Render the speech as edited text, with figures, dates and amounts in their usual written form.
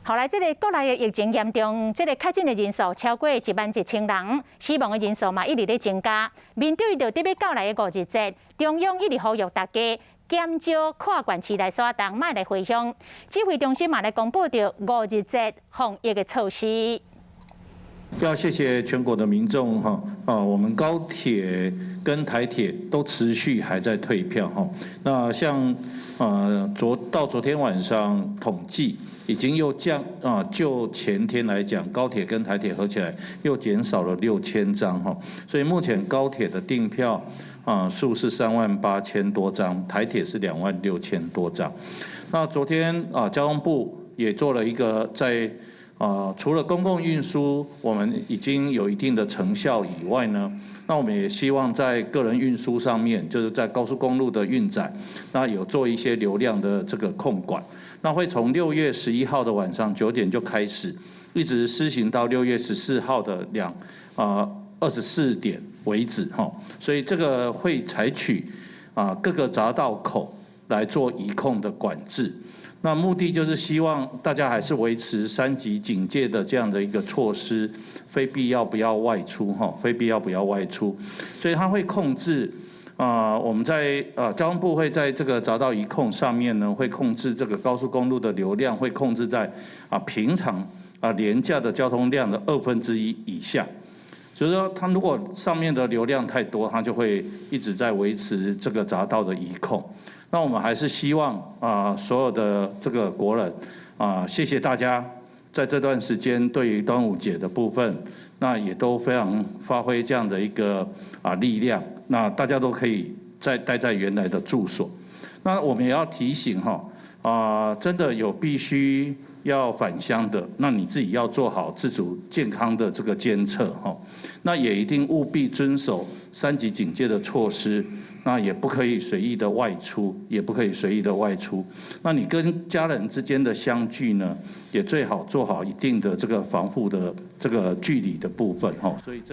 后来，这个国内的疫情严重，这个确诊的人数超过11000人，死亡的人数嘛一直在增加。面对着特别到来的五一节，中央一直呼吁大家减少跨县市来刷动，莫来回乡。指挥中心嘛来公布着五一节防疫的措施。要谢谢全国的民众我们高铁跟台铁都持续还在退票那像到昨天晚上统计已经又就前天来讲，高铁跟台铁合起来又减少了6000张所以目前高铁的订票数是38000多张，台铁是26000多张。那昨天交通部也做了一个在除了公共运输我们已经有一定的成效以外呢，那我们也希望在个人运输上面，就是在高速公路的运载，那有做一些流量的这个控管。那会从6月11号的晚上9点就开始，一直施行到6月14号的24点为止所以这个会采取各个匝道口来做移控的管制。那目的就是希望大家还是维持3级警戒的这样的一个措施，非必要不要外出非必要不要外出。所以它会控制我们在交通部会在这个匝道移控上面呢，会控制这个高速公路的流量，会控制在平常廉价的交通量的1/2以下。所以说，它如果上面的流量太多，它就会一直在维持这个匝道的移控。那我们还是希望所有的这个国人谢谢大家在这段时间对于端午节的部分，那也都非常发挥这样的一个力量。那大家都可以再待在原来的住所。那我们也要提醒真的有必须要返乡的，那你自己要做好自主健康的这个监测那也一定务必遵守3级警戒的措施，那也不可以随意的外出，那你跟家人之间的相聚呢，也最好做好一定的这个防护的这个距离的部分所以这个。